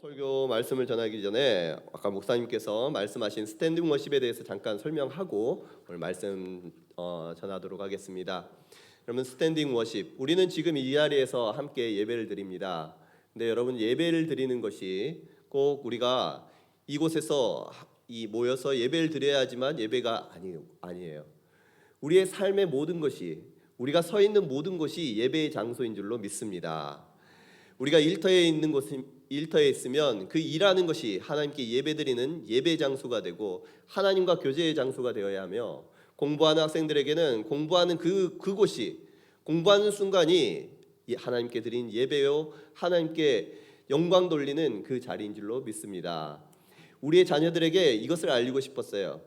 설교 말씀을 전하기 전에 아까 목사님께서 말씀하신 스탠딩 워십에 대해서 잠깐 설명하고 오늘 말씀 전하도록 하겠습니다. 그러면 스탠딩 워십, 우리는 지금 이 자리에서 함께 예배를 드립니다. 근데 여러분, 예배를 드리는 것이 꼭 우리가 이곳에서 모여서 예배를 드려야 하지만 예배가 아니에요. 우리의 삶의 모든 것이, 우리가 서 있는 모든 것이 예배의 장소인 줄로 믿습니다. 우리가 일터에 있으면 그 일하는 것이 하나님께 예배드리는 예배 장소가 되고 하나님과 교제의 장소가 되어야 하며, 공부하는 학생들에게는 공부하는 그곳이, 공부하는 순간이 하나님께 드린 예배요, 하나님께 영광 돌리는 그 자리인 줄로 믿습니다. 우리의 자녀들에게 이것을 알리고 싶었어요.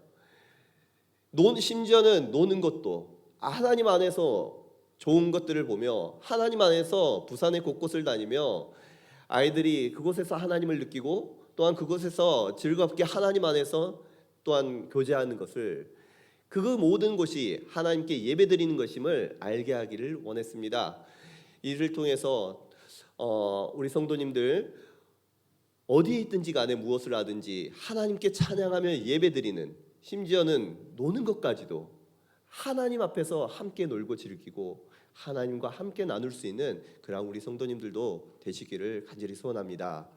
심지어는 노는 것도 하나님 안에서 좋은 것들을 보며 하나님 안에서 부산의 곳곳을 다니며 아이들이 그곳에서 하나님을 느끼고 또한 그곳에서 즐겁게 하나님 안에서 또한 교제하는 것을, 그 모든 곳이 하나님께 예배드리는 것임을 알게 하기를 원했습니다. 이를 통해서 우리 성도님들 어디에 있든지 간에 무엇을 하든지 하나님께 찬양하며 예배드리는, 심지어는 노는 것까지도 하나님 앞에서 함께 놀고 즐기고 하나님과 함께 나눌 수 있는 그런 우리 성도님들도 되시기를 간절히 소원합니다.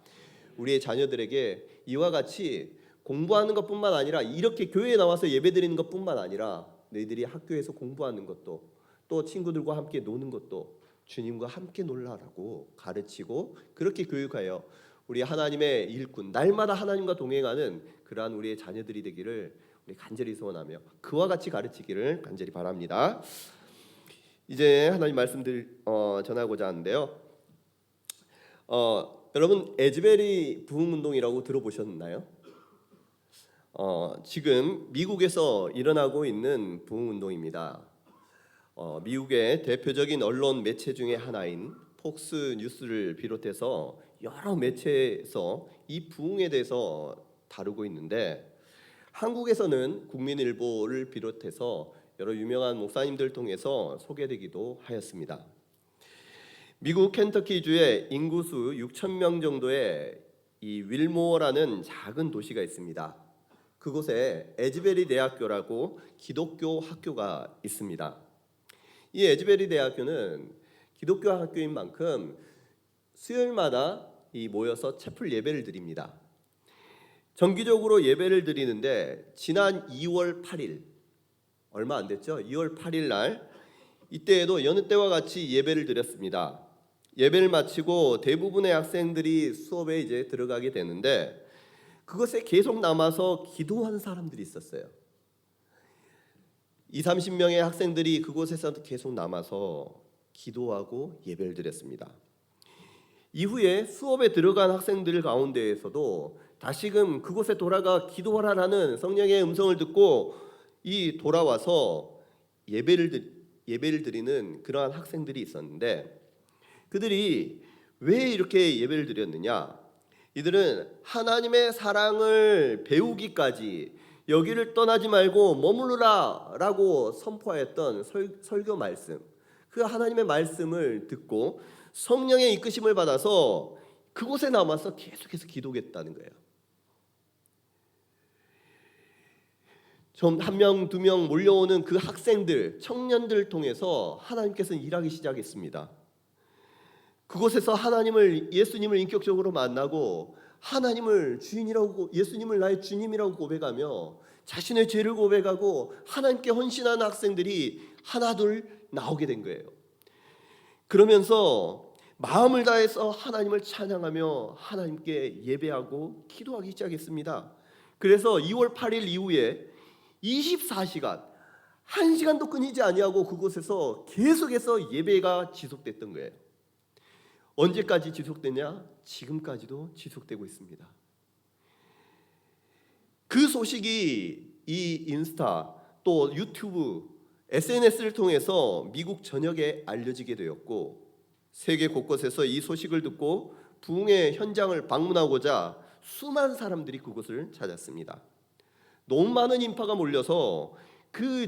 우리의 자녀들에게 이와 같이 공부하는 것뿐만 아니라, 이렇게 교회에 나와서 예배드리는 것뿐만 아니라 너희들이 학교에서 공부하는 것도, 또 친구들과 함께 노는 것도 주님과 함께 놀라라고 가르치고 그렇게 교육하여 우리 하나님의 일꾼, 날마다 하나님과 동행하는 그러한 우리의 자녀들이 되기를 우리 간절히 소원하며 그와 같이 가르치기를 간절히 바랍니다. 이제 하나님 말씀들 전하고자 하는데요. 여러분, 에즈베리 부흥운동이라고 들어보셨나요? 지금 미국에서 일어나고 있는 부흥운동입니다. 미국의 대표적인 언론 매체 중에 하나인 폭스 뉴스를 비롯해서 여러 매체에서 이 부흥에 대해서 다루고 있는데, 한국에서는 국민일보를 비롯해서 여러 유명한 목사님들 통해서 소개되기도 하였습니다. 미국 켄터키주에 인구수 6,000명 정도의 이 윌모어라는 작은 도시가 있습니다. 그곳에 에즈베리 대학교라고 기독교 학교가 있습니다. 이 에즈베리 대학교는 기독교 학교인 만큼 수요일마다 모여서 채플 예배를 드립니다. 정기적으로 예배를 드리는데 지난 2월 8일, 얼마 안 됐죠? 2월 8일 날 이때에도 여느 때와 같이 예배를 드렸습니다. 예배를 마치고 대부분의 학생들이 수업에 이제 들어가게 되는데, 그것에 계속 남아서 기도한 사람들이 있었어요. 20-30명의 학생들이 그곳에서 계속 남아서 기도하고 예배를 드렸습니다. 이후에 수업에 들어간 학생들 가운데에서도 다시금 그곳에 돌아가 기도하라는 성령의 음성을 듣고 돌아와서 예배를 드리는 그러한 학생들이 있었는데, 그들이 왜 이렇게 예배를 드렸느냐? 이들은 하나님의 사랑을 배우기까지 여기를 떠나지 말고 머무르라 라고 선포하였던 설교 말씀, 그 하나님의 말씀을 듣고 성령의 이끄심을 받아서 그곳에 남아서 계속해서 기도했다는 거예요. 좀 1명, 2명 몰려오는 그 학생들, 청년들을 통해서 하나님께서는 일하기 시작했습니다. 그곳에서 예수님을 인격적으로 만나고 하나님을 주인이라고, 예수님을 나의 주님이라고 고백하며 자신의 죄를 고백하고 하나님께 헌신하는 학생들이 하나둘 나오게 된 거예요. 그러면서 마음을 다해서 하나님을 찬양하며 하나님께 예배하고 기도하기 시작했습니다. 그래서 2월 8일 이후에 24시간, 1시간도 끊이지 아니하고 그곳에서 계속해서 예배가 지속됐던 거예요. 언제까지 지속되냐? 지금까지도 지속되고 있습니다. 그 소식이 이 인스타 또 유튜브, SNS를 통해서 미국 전역에 알려지게 되었고, 세계 곳곳에서 이 소식을 듣고 부흥의 현장을 방문하고자 수많은 사람들이 그곳을 찾았습니다. 너무 많은 인파가 몰려서 그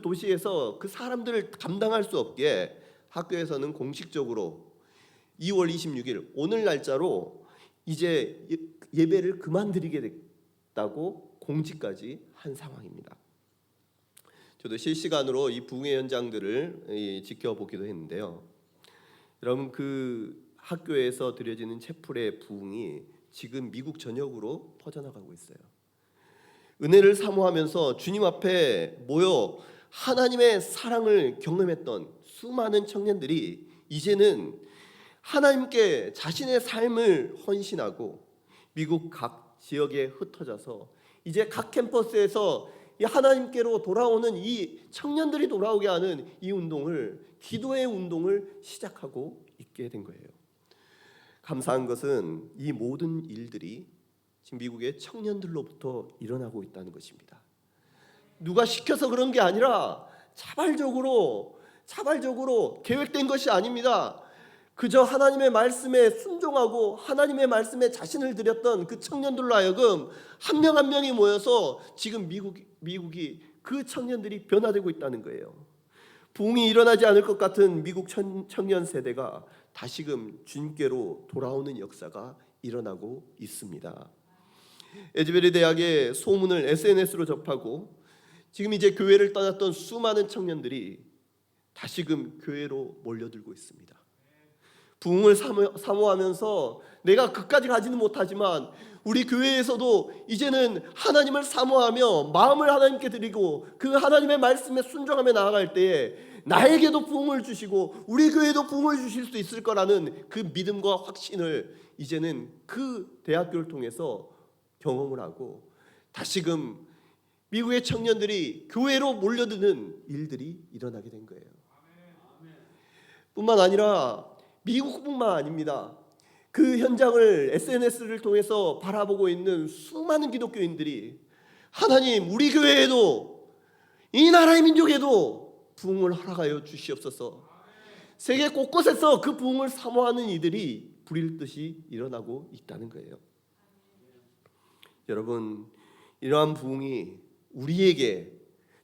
도시에서 그 사람들을 감당할 수 없게 학교에서는 공식적으로 2월 26일 오늘 날짜로 이제 예배를 그만 드리게 됐다고 공지까지 한 상황입니다. 저도 실시간으로 이 부흥의 현장들을 지켜보기도 했는데요. 여러분, 그 학교에서 드려지는 채플의 부흥이 지금 미국 전역으로 퍼져나가고 있어요. 은혜를 사모하면서 주님 앞에 모여 하나님의 사랑을 경험했던 수많은 청년들이 이제는 하나님께 자신의 삶을 헌신하고 미국 각 지역에 흩어져서 이제 각 캠퍼스에서 이 하나님께로 돌아오는 이 청년들이 돌아오게 하는 이 운동을, 기도의 운동을 시작하고 있게 된 거예요. 감사한 것은 이 모든 일들이 지금 미국의 청년들로부터 일어나고 있다는 것입니다. 누가 시켜서 그런 게 아니라 자발적으로 계획된 것이 아닙니다. 그저 하나님의 말씀에 순종하고 하나님의 말씀에 자신을 드렸던 그 청년들로 하여금 한 명 한 명이 모여서 지금 미국이 그 청년들이 변화되고 있다는 거예요. 부흥이 일어나지 않을 것 같은 미국 청년 세대가 다시금 주님께로 돌아오는 역사가 일어나고 있습니다. 에즈베리 대학의 소문을 SNS로 접하고 지금 이제 교회를 떠났던 수많은 청년들이 다시금 교회로 몰려들고 있습니다. 부흥을 사모하면서 내가 그까지 가지는 못하지만 우리 교회에서도 이제는 하나님을 사모하며 마음을 하나님께 드리고 그 하나님의 말씀에 순종하며 나아갈 때에 나에게도 부흥을 주시고 우리 교회도 부흥을 주실 수 있을 거라는 그 믿음과 확신을 이제는 그 대학교를 통해서 경험을 하고 다시금 미국의 청년들이 교회로 몰려드는 일들이 일어나게 된 거예요. 뿐만 아니라 미국뿐만 아닙니다. 그 현장을 SNS를 통해서 바라보고 있는 수많은 기독교인들이 하나님, 우리 교회에도 이 나라의 민족에도 부흥을 허락하여 주시옵소서. 세계 곳곳에서 그 부흥을 사모하는 이들이 불일 듯이 일어나고 있다는 거예요. 여러분, 이러한 부흥이 우리에게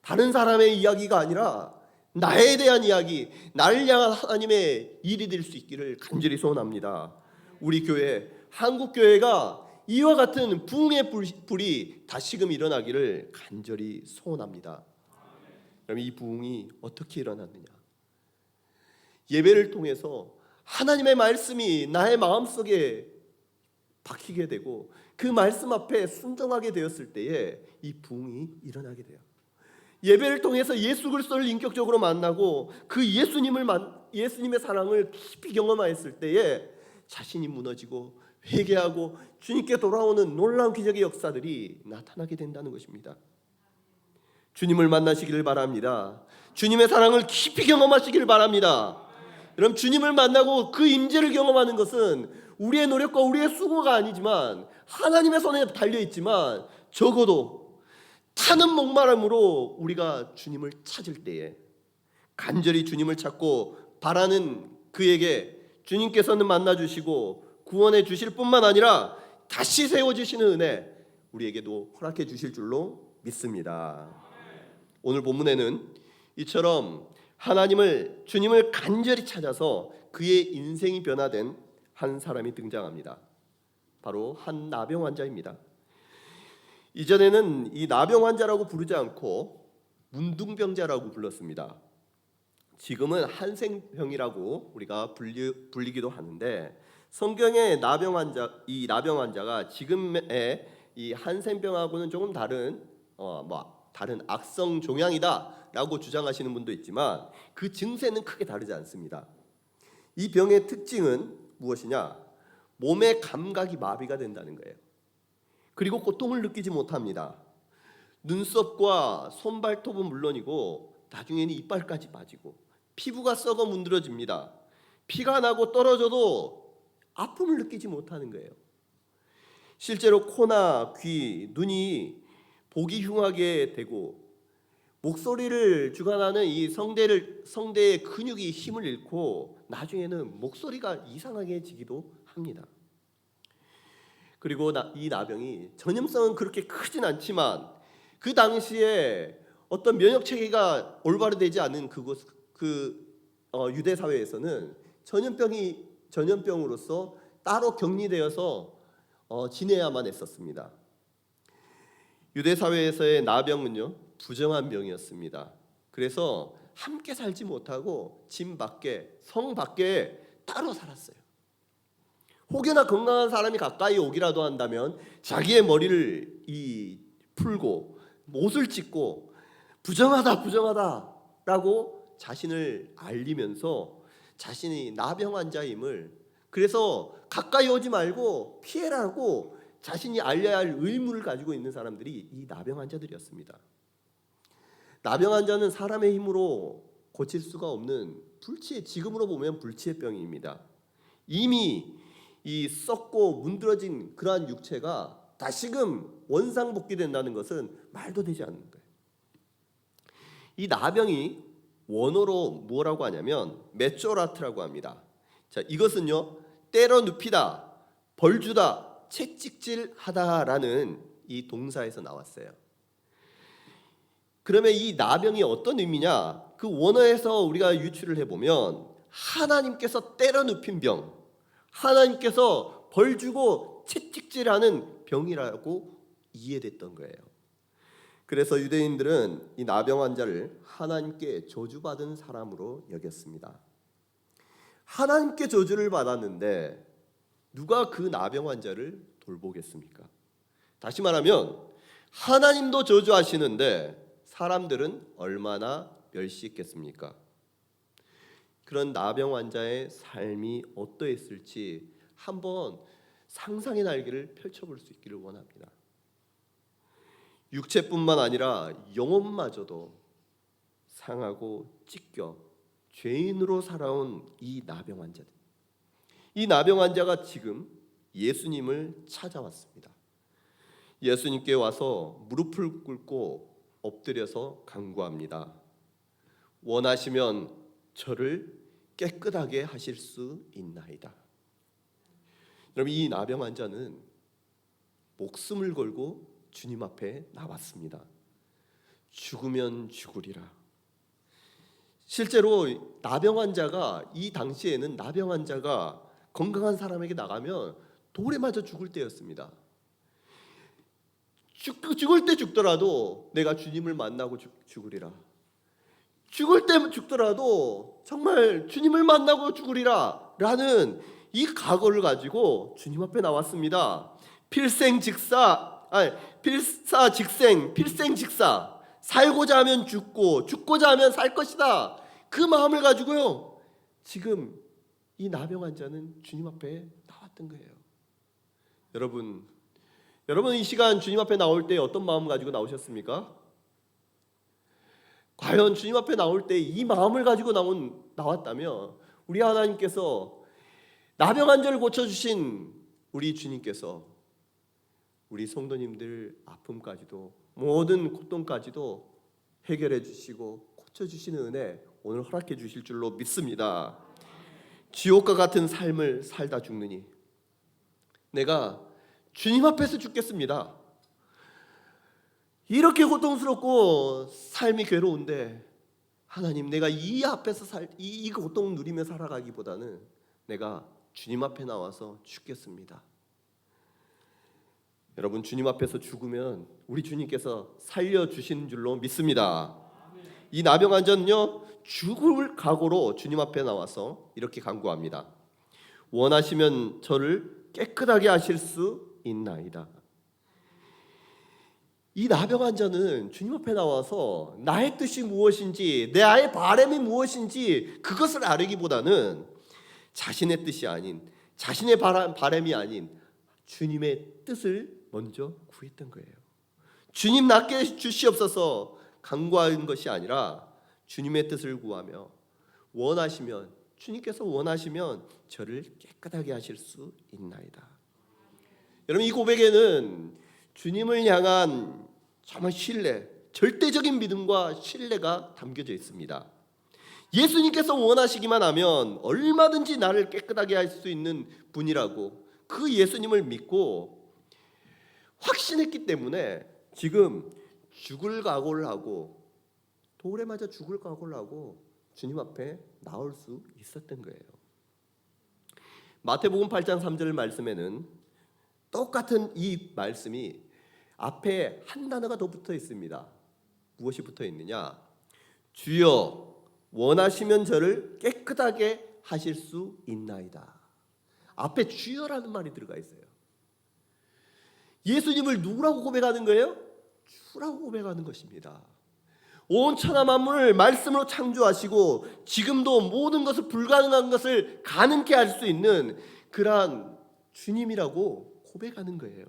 다른 사람의 이야기가 아니라 나에 대한 이야기, 나를 향한 하나님의 일이 될 수 있기를 간절히 소원합니다. 우리 교회, 한국교회가 이와 같은 부흥의 불이 다시금 일어나기를 간절히 소원합니다. 그럼 이 부흥이 어떻게 일어났느냐? 예배를 통해서 하나님의 말씀이 나의 마음속에 박히게 되고 그 말씀 앞에 순종하게 되었을 때에 이 부흥이 일어나게 돼요. 예배를 통해서 예수 그리스도를 인격적으로 만나고 그 예수님의 사랑을 깊이 경험하였을 때에 자신이 무너지고 회개하고 주님께 돌아오는 놀라운 기적의 역사들이 나타나게 된다는 것입니다. 주님을 만나시기를 바랍니다. 주님의 사랑을 깊이 경험하시기를 바랍니다. 여러분, 주님을 만나고 그 임재를 경험하는 것은 우리의 노력과 우리의 수고가 아니지만 하나님의 손에 달려있지만 적어도 타는 목마름으로 우리가 주님을 찾을 때에 간절히 주님을 찾고 바라는 그에게 주님께서는 만나주시고 구원해 주실 뿐만 아니라 다시 세워주시는 은혜 우리에게도 허락해 주실 줄로 믿습니다. 오늘 본문에는 이처럼 주님을 간절히 찾아서 그의 인생이 변화된 한 사람이 등장합니다. 바로 한 나병 환자입니다. 이전에는 이 나병 환자라고 부르지 않고 문둥병자라고 불렀습니다. 지금은 한센병이라고 우리가 불리기도 하는데 성경의 이 나병 환자가 지금의 이 한센병하고는 조금 다른 악성 종양이다라고 주장하시는 분도 있지만 그 증세는 크게 다르지 않습니다. 이 병의 특징은 무엇이냐? 몸의 감각이 마비가 된다는 거예요. 그리고 고통을 느끼지 못합니다. 눈썹과 손발톱은 물론이고 나중에는 이빨까지 빠지고 피부가 썩어 문드러집니다. 피가 나고 떨어져도 아픔을 느끼지 못하는 거예요. 실제로 코나 귀, 눈이 보기 흉하게 되고 목소리를 주관하는 이 성대의 근육이 힘을 잃고 나중에는 목소리가 이상하게지기도 합니다. 그리고 이 나병이 전염성은 그렇게 크진 않지만 그 당시에 어떤 면역 체계가 올바로 되지 않은 유대 사회에서는 전염병으로서 따로 격리되어서 지내야만 했었습니다. 유대 사회에서의 나병은요, 부정한 병이었습니다. 그래서 함께 살지 못하고 집 밖에, 성 밖에 따로 살았어요. 혹여나 건강한 사람이 가까이 오기라도 한다면 자기의 머리를 풀고 옷을 찢고 부정하다라고 자신을 알리면서 자신이 나병 환자임을, 그래서 가까이 오지 말고 피해라고 자신이 알려야 할 의무를 가지고 있는 사람들이 이 나병 환자들이었습니다. 나병 환자는 사람의 힘으로 고칠 수가 없는 지금으로 보면 불치의 병입니다. 이미 이 썩고 문드러진 그러한 육체가 다시금 원상복귀된다는 것은 말도 되지 않는 거예요. 이 나병이 원어로 뭐라고 하냐면 메쪼라트라고 합니다. 자, 이것은요, 때려 눕히다, 벌주다, 채찍질하다라는 이 동사에서 나왔어요. 그러면 이 나병이 어떤 의미냐? 그 원어에서 우리가 유추를 해보면 하나님께서 때려 눕힌 병, 하나님께서 벌주고 채찍질하는 병이라고 이해됐던 거예요. 그래서 유대인들은 이 나병 환자를 하나님께 저주받은 사람으로 여겼습니다. 하나님께 저주를 받았는데 누가 그 나병 환자를 돌보겠습니까? 다시 말하면 하나님도 저주하시는데 사람들은 얼마나 멸시했겠습니까? 그런 나병 환자의 삶이 어떠했을지 한번 상상의 날개를 펼쳐볼 수 있기를 원합니다. 육체뿐만 아니라 영혼마저도 상하고 찢겨 죄인으로 살아온 이 나병 환자들. 이 나병 환자가 지금 예수님을 찾아왔습니다. 예수님께 와서 무릎을 꿇고 엎드려서 간구합니다. 원하시면 저를 깨끗하게 하실 수 있나이다. 여러분, 이 나병 환자는 목숨을 걸고 주님 앞에 나왔습니다. 죽으면 죽으리라. 실제로 나병 환자가, 이 당시에는 나병 환자가 건강한 사람에게 나가면 돌에 맞아 죽을 때였습니다. 죽을 때 죽더라도 내가 주님을 만나고 죽으리라. 죽을 때 죽더라도 정말 주님을 만나고 죽으리라 라는 이 각오를 가지고 주님 앞에 나왔습니다. 필생직사, 살고자 하면 죽고 죽고자 하면 살 것이다. 그 마음을 가지고요, 지금 이 나병 환자는 주님 앞에 나왔던 거예요. 여러분 이 시간 주님 앞에 나올 때 어떤 마음 가지고 나오셨습니까? 과연 주님 앞에 나올 때 이 마음을 가지고 나왔다면 우리 하나님께서 나병 환자를 고쳐주신 우리 주님께서 우리 성도님들 아픔까지도, 모든 고통까지도 해결해 주시고 고쳐주시는 은혜 오늘 허락해 주실 줄로 믿습니다. 지옥과 같은 삶을 살다 죽느니 내가 주님 앞에서 죽겠습니다. 이렇게 고통스럽고 삶이 괴로운데 하나님, 내가 이 앞에서 이 고통 누리며 살아가기보다는 내가 주님 앞에 나와서 죽겠습니다. 여러분, 주님 앞에서 죽으면 우리 주님께서 살려주시는 줄로 믿습니다. 이 나병 환자는요, 죽을 각오로 주님 앞에 나와서 이렇게 간구합니다. 원하시면 저를 깨끗하게 하실 수 있나이다. 이 나병 환자는 주님 앞에 나와서 나의 뜻이 무엇인지, 나의 바람이 무엇인지 그것을 알기보다는 자신의 뜻이 아닌, 자신의 바람이 아닌 주님의 뜻을 먼저 구했던 거예요. 주님 낫게 주시옵소서 간구하는 것이 아니라 주님의 뜻을 구하며 원하시면, 주님께서 원하시면 저를 깨끗하게 하실 수 있나이다. 여러분, 이 고백에는 주님을 향한 정말 신뢰, 절대적인 믿음과 신뢰가 담겨져 있습니다. 예수님께서 원하시기만 하면 얼마든지 나를 깨끗하게 할 수 있는 분이라고 그 예수님을 믿고 확신했기 때문에 지금 죽을 각오를 하고, 돌에 맞아 죽을 각오를 하고 주님 앞에 나올 수 있었던 거예요. 마태복음 8장 3절 말씀에는 똑같은 이 말씀이 앞에 한 단어가 더 붙어 있습니다. 무엇이 붙어 있느냐? 주여 원하시면 저를 깨끗하게 하실 수 있나이다. 앞에 주여라는 말이 들어가 있어요. 예수님을 누구라고 고백하는 거예요? 주라고 고백하는 것입니다. 온 천하 만물을 말씀으로 창조하시고 지금도 모든 것을 불가능한 것을 가능케 할 수 있는 그러한 주님이라고 고백하는 거예요.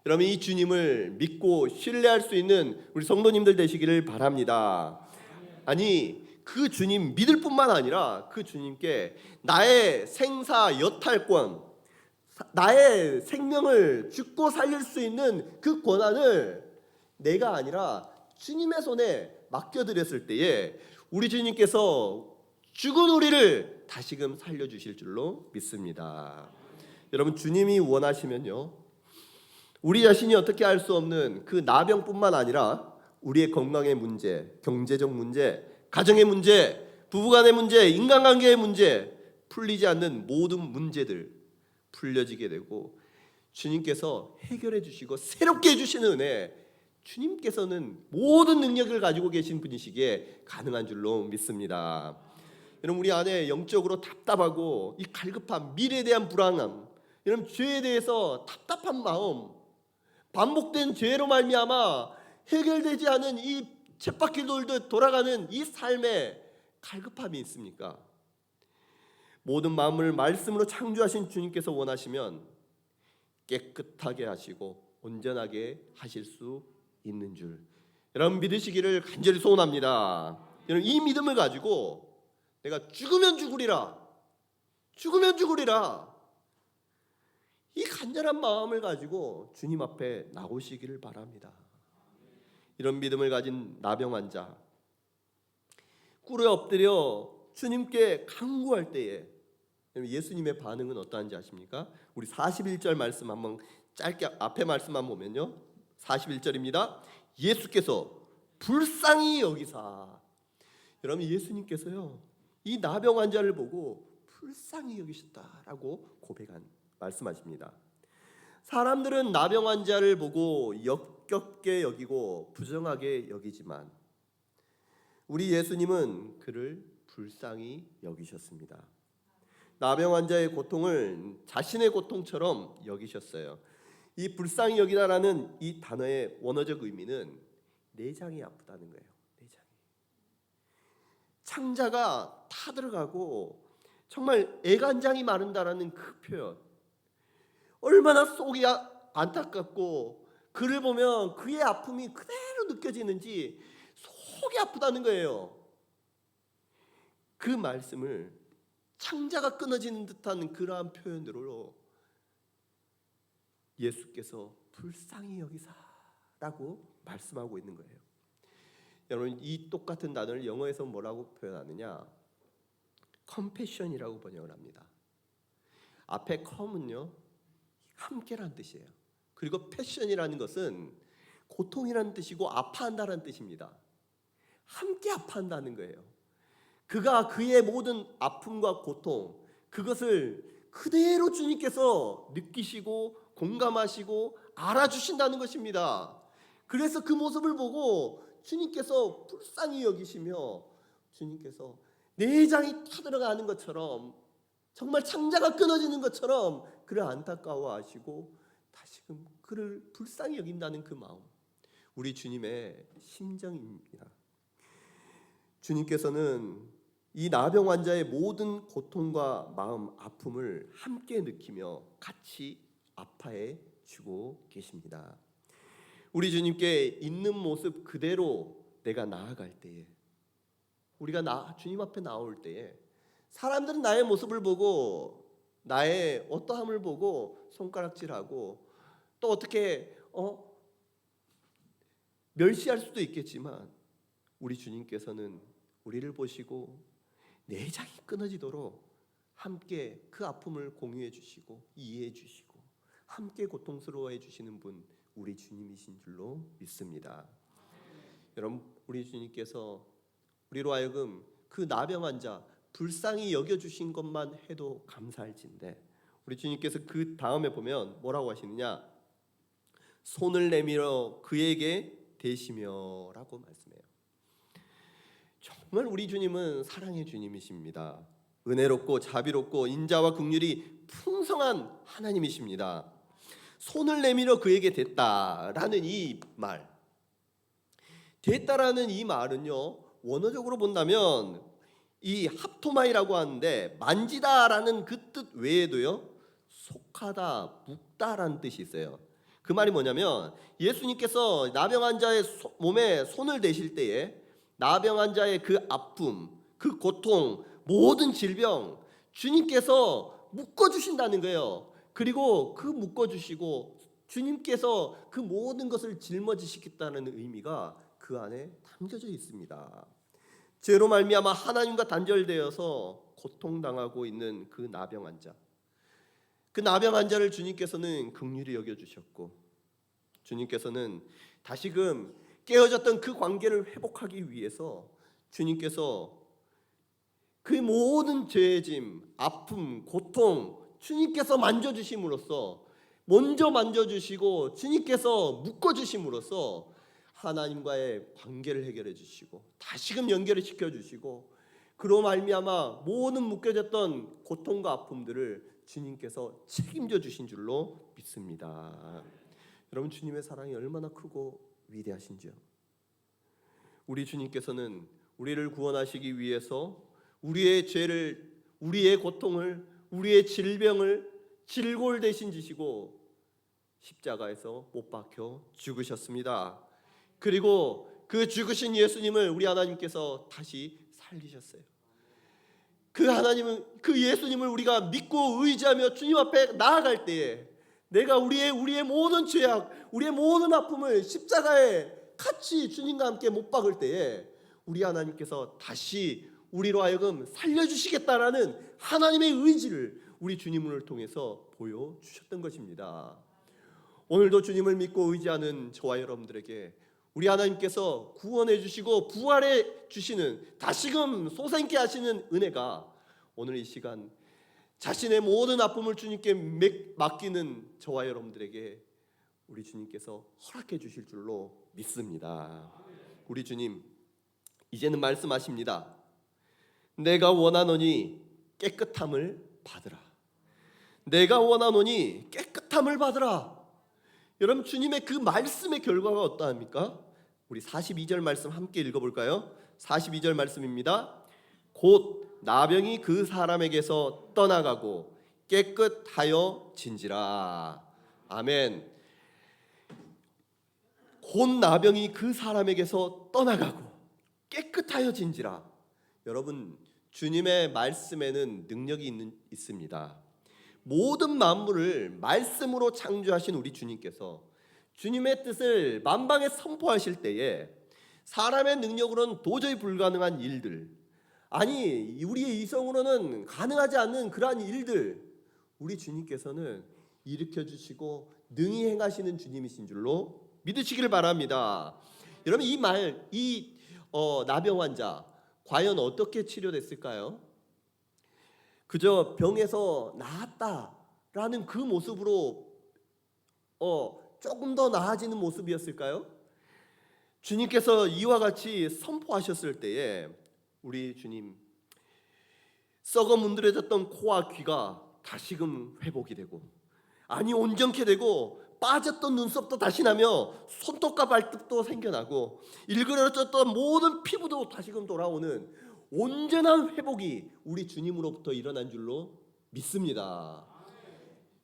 여러분, 이 주님을 믿고 신뢰할 수 있는 우리 성도님들 되시기를 바랍니다. 아니, 그 주님 믿을 뿐만 아니라 그 주님께 나의 생사 여탈권, 나의 생명을 죽고 살릴 수 있는 그 권한을 내가 아니라 주님의 손에 맡겨드렸을 때에 우리 주님께서 죽은 우리를 다시금 살려주실 줄로 믿습니다. 여러분, 주님이 원하시면요, 우리 자신이 어떻게 할 수 없는 그 나병뿐만 아니라 우리의 건강의 문제, 경제적 문제, 가정의 문제, 부부간의 문제, 인간관계의 문제, 풀리지 않는 모든 문제들 풀려지게 되고 주님께서 해결해 주시고 새롭게 해주시는 은혜, 주님께서는 모든 능력을 가지고 계신 분이시기에 가능한 줄로 믿습니다. 여러분, 우리 안에 영적으로 답답하고 이 갈급함, 미래에 대한 불안함, 여러분 죄에 대해서 답답한 마음, 반복된 죄로 말미암아 해결되지 않은 이 쳇바퀴 돌듯 돌아가는 이 삶에 갈급함이 있습니까? 모든 마음을 말씀으로 창조하신 주님께서 원하시면 깨끗하게 하시고 온전하게 하실 수 있는 줄 여러분 믿으시기를 간절히 소원합니다. 여러분, 이 믿음을 가지고 내가 죽으면 죽으리라, 죽으면 죽으리라, 이 간절한 마음을 가지고 주님 앞에 나오시기를 바랍니다. 이런 믿음을 가진 나병 환자 꿇어 엎드려 주님께 간구할 때에 예수님의 반응은 어떠한지 아십니까? 우리 41절 말씀 한번 짧게 앞에 말씀만 보면요, 41절입니다. 예수께서 불쌍히 여기사, 여러분 예수님께서요 이 나병 환자를 보고 불쌍히 여기셨다라고 고백한 말씀하십니다. 사람들은 나병 환자를 보고 역겹게 여기고 부정하게 여기지만 우리 예수님은 그를 불쌍히 여기셨습니다. 나병 환자의 고통을 자신의 고통처럼 여기셨어요. 이 불쌍히 여기다라는 이 단어의 원어적 의미는 내장이 아프다는 거예요. 내장이. 창자가 타들어가고 정말 애간장이 마른다라는 그 표현. 얼마나 속이 안타깝고 그를 보면 그의 아픔이 그대로 느껴지는지 속이 아프다는 거예요. 그 말씀을 창자가 끊어지는 듯한 그러한 표현으로 예수께서 불쌍히 여기사라고 말씀하고 있는 거예요. 여러분, 이 똑같은 단어를 영어에서 뭐라고 표현하느냐? compassion이라고 번역을 합니다. 앞에 come은요 함께라는 뜻이에요. 그리고 passion이라는 것은 고통이라는 뜻이고 아파한다라는 뜻입니다. 함께 아파한다는 거예요. 그가 그의 모든 아픔과 고통, 그것을 그대로 주님께서 느끼시고 공감하시고 알아주신다는 것입니다. 그래서 그 모습을 보고 주님께서 불쌍히 여기시며 주님께서 내장이 타들어가는 것처럼 정말 창자가 끊어지는 것처럼 그를 안타까워하시고 다시금 그를 불쌍히 여긴다는 그 마음, 우리 주님의 심정입니다. 주님께서는 이 나병 환자의 모든 고통과 마음, 아픔을 함께 느끼며 같이 아파해 주고 계십니다. 우리 주님께 있는 모습 그대로 내가 나아갈 때에, 우리가 주님 앞에 나올 때에 사람들은 나의 모습을 보고 나의 어떠함을 보고 손가락질하고 또 어떻게 멸시할 수도 있겠지만 우리 주님께서는 우리를 보시고 내장이 끊어지도록 함께 그 아픔을 공유해 주시고 이해해 주시고 함께 고통스러워해 주시는 분, 우리 주님이신 줄로 믿습니다. 여러분, 우리 주님께서 우리로 하여금 그 나병 환자 불쌍히 여겨주신 것만 해도 감사할진데 우리 주님께서 그 다음에 보면 뭐라고 하시느냐? 손을 내밀어 그에게 대시며라고 말씀해요. 정말 우리 주님은 사랑의 주님이십니다. 은혜롭고 자비롭고 인자와 긍휼이 풍성한 하나님이십니다. 손을 내밀어 그에게 됐다라는 이 말, 됐다라는 이 말은요, 원어적으로 본다면 이 합토마이라고 하는데 만지다라는 그 뜻 외에도요, 속하다, 묵다라는 뜻이 있어요. 그 말이 뭐냐면 예수님께서 나병 환자의 몸에 손을 대실 때에 나병 환자의 그 아픔, 그 고통, 모든 질병 주님께서 묶어주신다는 거예요. 그리고 그 묶어주시고 주님께서 그 모든 것을 짊어지시겠다는 의미가 그 안에 담겨져 있습니다. 죄로 말미암아 하나님과 단절되어서 고통당하고 있는 그 나병 환자, 그 나병 환자를 주님께서는 긍휼히 여겨주셨고, 주님께서는 다시금 깨어졌던 그 관계를 회복하기 위해서 주님께서 그 모든 죄의 짐, 아픔, 고통 주님께서 만져주심으로써, 먼저 만져주시고 주님께서 묶어주심으로써 하나님과의 관계를 해결해 주시고 다시금 연결을 시켜주시고, 그로 말미암아 모든 묶여졌던 고통과 아픔들을 주님께서 책임져 주신 줄로 믿습니다. 여러분, 주님의 사랑이 얼마나 크고 위대하신지요. 우리 주님께서는 우리를 구원하시기 위해서 우리의 죄를, 우리의 고통을, 우리의 질병을 질골 대신 지시고 십자가에서 못 박혀 죽으셨습니다. 그리고 그 죽으신 예수님을 우리 하나님께서 다시 살리셨어요. 그 하나님은, 그 예수님을 우리가 믿고 의지하며 주님 앞에 나아갈 때에 내가 우리의 모든 죄악, 우리의 모든 아픔을 십자가에 같이 주님과 함께 못 박을 때에 우리 하나님께서 다시 우리로 하여금 살려주시겠다라는 하나님의 의지를 우리 주님을 통해서 보여주셨던 것입니다. 오늘도 주님을 믿고 의지하는 저와 여러분들에게 우리 하나님께서 구원해 주시고 부활해 주시는, 다시금 솟아있게 하시는 은혜가 오늘 이 시간 자신의 모든 아픔을 주님께 맡기는 저와 여러분들에게 우리 주님께서 허락해 주실 줄로 믿습니다. 우리 주님 이제는 말씀하십니다. 내가 원하노니 깨끗함을 받으라. 내가 원하노니 깨끗함을 받으라. 여러분, 주님의 그 말씀의 결과가 어떠합니까? 우리 42절 말씀 함께 읽어볼까요? 42절 말씀입니다. 곧 나병이 그 사람에게서 떠나가고 깨끗하여 진지라. 아멘. 곧 나병이 그 사람에게서 떠나가고 깨끗하여 진지라. 여러분, 주님의 말씀에는 능력이 있습니다. 모든 만물을 말씀으로 창조하신 우리 주님께서 주님의 뜻을 만방에 선포하실 때에 사람의 능력으로는 도저히 불가능한 일들, 아니 우리의 이성으로는 가능하지 않는 그러한 일들 우리 주님께서는 일으켜 주시고 능히 행하시는 주님이신 줄로 믿으시기를 바랍니다. 여러분, 이 나병 환자 과연 어떻게 치료됐을까요? 그저 병에서 나았다라는 그 모습으로 조금 더 나아지는 모습이었을까요? 주님께서 이와 같이 선포하셨을 때에 우리 주님 썩어 문드러졌던 코와 귀가 다시금 회복이 되고, 아니 온전케 되고, 빠졌던 눈썹도 다시 나며 손톱과 발톱도 생겨나고 일그러졌던 모든 피부도 다시금 돌아오는 온전한 회복이 우리 주님으로부터 일어난 줄로 믿습니다.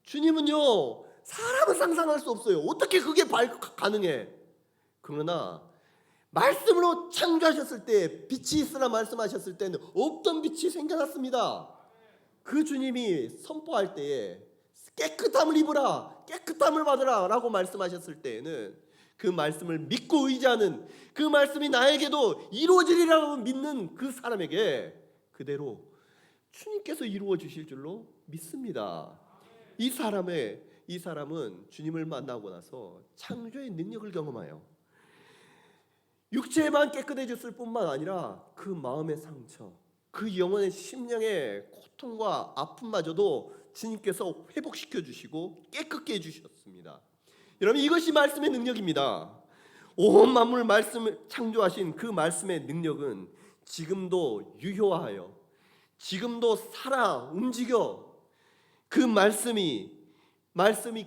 주님은요, 사람은 상상할 수 없어요. 어떻게 그게 가능해? 그러나 말씀으로 창조하셨을 때, 빛이 있으라 말씀하셨을 때는 없던 빛이 생겨났습니다. 그 주님이 선포할 때에 깨끗함을 입으라, 깨끗함을 받으라 라고 말씀하셨을 때에는 그 말씀을 믿고 의지하는, 그 말씀이 나에게도 이루어지리라고 믿는 그 사람에게 그대로 주님께서 이루어 주실 줄로 믿습니다. 이 사람은 주님을 만나고 나서 창조의 능력을 경험하여 육체만 깨끗해졌을 뿐만 아니라 그 마음의 상처, 그 영혼의 심령의 고통과 아픔마저도 주님께서 회복시켜 주시고 깨끗게 해주셨습니다. 여러분, 이것이 말씀의 능력입니다. 온 만물 말씀을 창조하신 그 말씀의 능력은 지금도 유효하여 지금도 살아 움직여 그 말씀이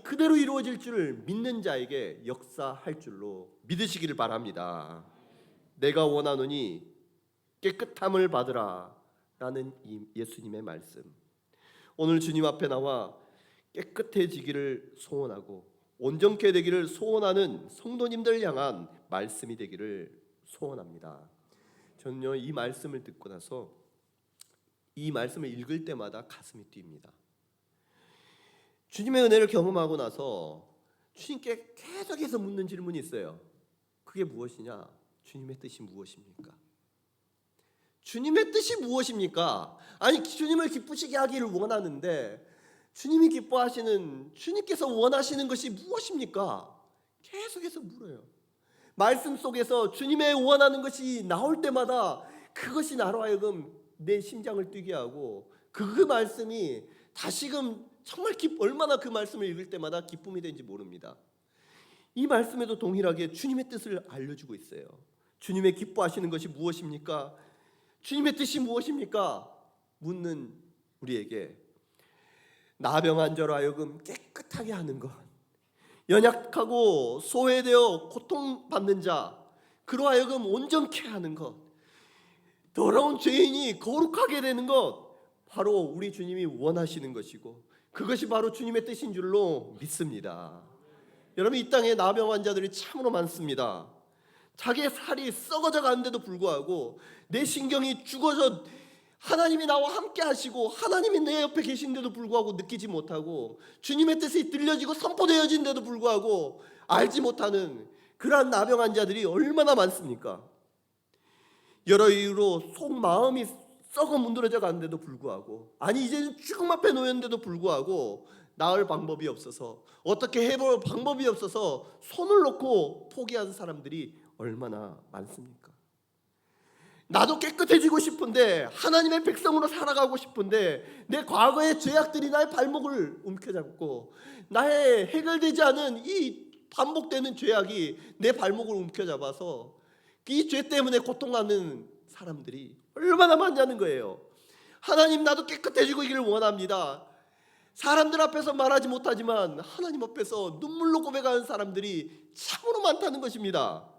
그대로 이루어질 줄을 믿는 자에게 역사할 줄로 믿으시기를 바랍니다. 내가 원하노니 깨끗함을 받으라 라는 이 예수님의 말씀, 오늘 주님 앞에 나와 깨끗해지기를 소원하고 온전케 되기를 소원하는 성도님들 향한 말씀이 되기를 소원합니다. 저는요, 이 말씀을 듣고 나서 이 말씀을 읽을 때마다 가슴이 뛰입니다. 주님의 은혜를 경험하고 나서 주님께 계속해서 묻는 질문이 있어요. 그게 무엇이냐? 주님의 뜻이 무엇입니까? 주님의 뜻이 무엇입니까? 아니, 주님을 기쁘시게 하기를 원하는데 주님이 기뻐하시는, 주님께서 원하시는 것이 무엇입니까? 계속해서 물어요. 말씀 속에서 주님의 원하는 것이 나올 때마다 그것이 나로 하여금 내 심장을 뛰게 하고 그 말씀이 다시금 정말 얼마나 그 말씀을 읽을 때마다 기쁨이 되는지 모릅니다. 이 말씀에도 동일하게 주님의 뜻을 알려주고 있어요. 주님의 기뻐하시는 것이 무엇입니까? 주님의 뜻이 무엇입니까? 묻는 우리에게 나병한 자로 하여금 깨끗하게 하는 것, 연약하고 소외되어 고통받는 자 그로 하여금 온전케 하는 것, 더러운 죄인이 거룩하게 되는 것, 바로 우리 주님이 원하시는 것이고 그것이 바로 주님의 뜻인 줄로 믿습니다. 여러분, 이 땅에 나병 환자들이 참으로 많습니다. 자기의 살이 썩어져 가는데도 불구하고 내 신경이 죽어져 하나님이 나와 함께 하시고 하나님이 내 옆에 계신데도 불구하고 느끼지 못하고 주님의 뜻이 들려지고 선포되어진데도 불구하고 알지 못하는 그러한 나병 환자들이 얼마나 많습니까? 여러 이유로 속마음이 썩어 문드러져 가는데도 불구하고, 아니 이제는 죽음 앞에 놓였는데도 불구하고 나을 방법이 없어서, 어떻게 해볼 방법이 없어서 손을 놓고 포기하는 사람들이 얼마나 많습니까? 나도 깨끗해지고 싶은데, 하나님의 백성으로 살아가고 싶은데 내 과거의 죄악들이 나의 발목을 움켜잡고 나의 해결되지 않은 이 반복되는 죄악이 내 발목을 움켜잡아서 이 죄 때문에 고통하는 사람들이 얼마나 많냐는 거예요. 하나님, 나도 깨끗해지기를 원합니다. 사람들 앞에서 말하지 못하지만 하나님 앞에서 눈물로 고백하는 사람들이 참으로 많다는 것입니다.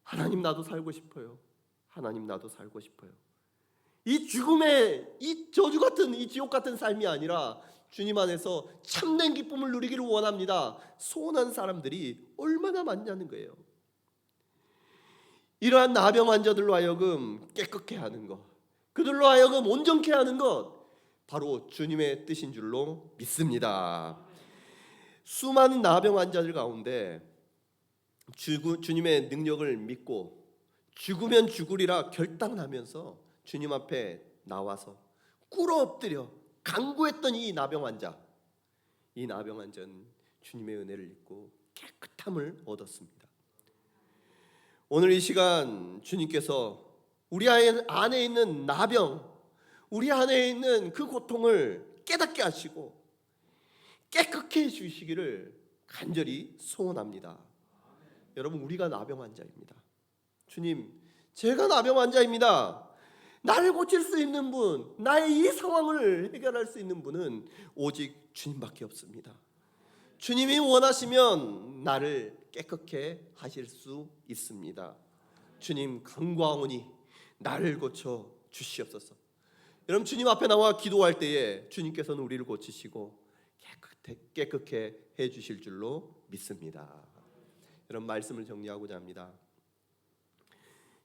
하나님, 나도 살고 싶어요. 하나님, 나도 살고 싶어요. 이 죽음의 이 저주 같은, 이 지옥 같은 삶이 아니라 주님 안에서 참된 기쁨을 누리기를 원합니다. 소원한 사람들이 얼마나 많냐는 거예요. 이러한 나병 환자들로 하여금 깨끗게 하는 것, 그들로 하여금 온전케 하는 것, 바로 주님의 뜻인 줄로 믿습니다. 수많은 나병 환자들 가운데 주님의 능력을 믿고 죽으면 죽으리라 결단하면서 주님 앞에 나와서 꿇어 엎드려 간구했던 이 나병 환자는 주님의 은혜를 입고 깨끗함을 얻었습니다. 오늘 이 시간 주님께서 우리 안에 있는 나병, 우리 안에 있는 그 고통을 깨닫게 하시고 깨끗게 해주시기를 간절히 소원합니다. 여러분, 우리가 나병 환자입니다. 주님, 제가 나병 환자입니다. 나를 고칠 수 있는 분, 나의 이 상황을 해결할 수 있는 분은 오직 주님밖에 없습니다. 주님이 원하시면 나를 깨끗게 하실 수 있습니다. 주님, 간구하오니 나를 고쳐 주시옵소서. 여러분, 주님 앞에 나와 기도할 때에 주님께서는 우리를 고치시고 깨끗게 해주실 줄로 믿습니다. 여러분, 말씀을 정리하고자 합니다.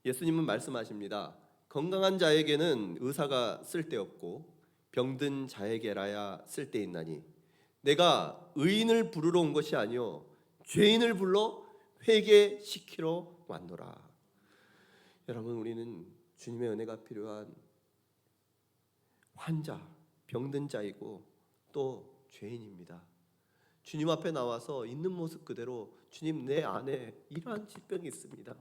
예수님은 말씀하십니다. 건강한 자에게는 의사가 쓸데없고 병든 자에게라야 쓸데있나니 내가 의인을 부르러 온 것이 아니요 죄인을 불러 회개시키러 왔노라. 여러분, 우리는 주님의 은혜가 필요한 환자, 병든 자이고 또 죄인입니다. 주님 앞에 나와서 있는 모습 그대로, 주님, 내 안에 이러한 질병이 있습니다.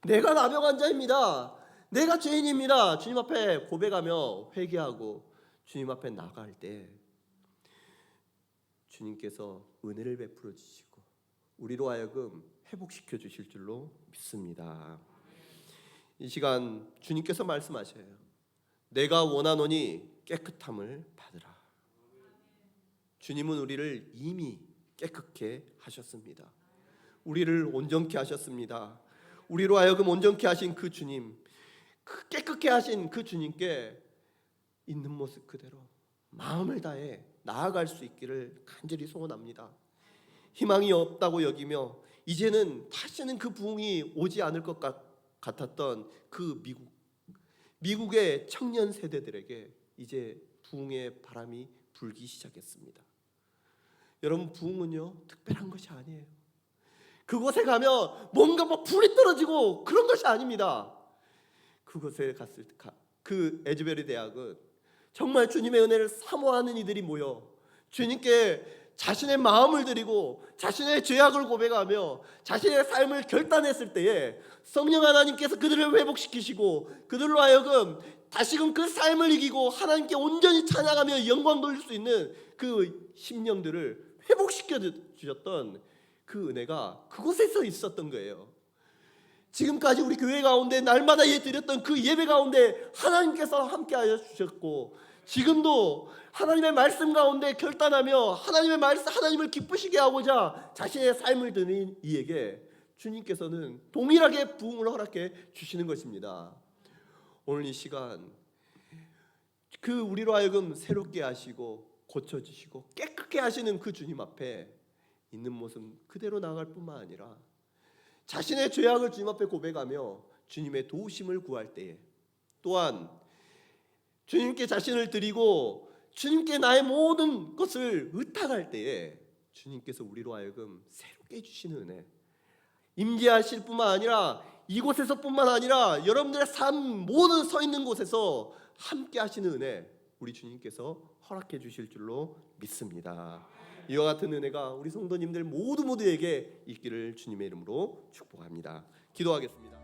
내가 나병 환자입니다. 내가 죄인입니다. 주님 앞에 고백하며 회개하고 주님 앞에 나갈 때 주님께서 은혜를 베풀어 주시고 우리로 하여금 회복시켜 주실 줄로 믿습니다. 이 시간 주님께서 말씀하셔요. 내가 원하노니 깨끗함을 받으라. 주님은 우리를 이미 깨끗게 하셨습니다. 우리를 온전케 하셨습니다. 우리로 하여금 온전케 하신 그 주님, 그 깨끗게 하신 그 주님께 있는 모습 그대로 마음을 다해 나아갈 수 있기를 간절히 소원합니다. 희망이 없다고 여기며 이제는 다시는 그 부흥이 오지 않을 것 같았던 그 미국의 청년 세대들에게 이제 부흥의 바람이 불기 시작했습니다. 여러분, 부흥은요 특별한 것이 아니에요. 그곳에 가면 뭔가 불이 떨어지고 그런 것이 아닙니다. 그곳에 갔을 때 그 에즈베리 대학은 정말 주님의 은혜를 사모하는 이들이 모여 주님께 자신의 마음을 드리고 자신의 죄악을 고백하며 자신의 삶을 결단했을 때에 성령 하나님께서 그들을 회복시키시고 그들로 하여금 다시금 그 삶을 이기고 하나님께 온전히 찬양하며 영광 돌릴 수 있는 그 심령들을 회복시켜 주셨던 그 은혜가 그곳에서 있었던 거예요. 지금까지 우리 교회 가운데 날마다 드렸던 그 예배 가운데 하나님께서 함께하여 주셨고 지금도 하나님의 말씀 가운데 결단하며 하나님을 기쁘시게 하고자 자신의 삶을 드는 이에게 주님께서는 동일하게 부흥을 허락해 주시는 것입니다. 오늘 이 시간 그 우리로 하여금 새롭게 하시고 고쳐주시고 깨끗게 하시는 그 주님 앞에 있는 모습 그대로 나아갈 뿐만 아니라 자신의 죄악을 주님 앞에 고백하며 주님의 도우심을 구할 때에 또한 주님께 자신을 드리고 주님께 나의 모든 것을 의탁할 때에 주님께서 우리로 하여금 새롭게 해주시는 은혜 임재하실 뿐만 아니라 이곳에서뿐만 아니라 여러분들의 삶 모든 서 있는 곳에서 함께 하시는 은혜 우리 주님께서 허락해 주실 줄로 믿습니다. 이와 같은 은혜가 우리 성도님들 모두에게 있기를 주님의 이름으로 축복합니다. 기도하겠습니다.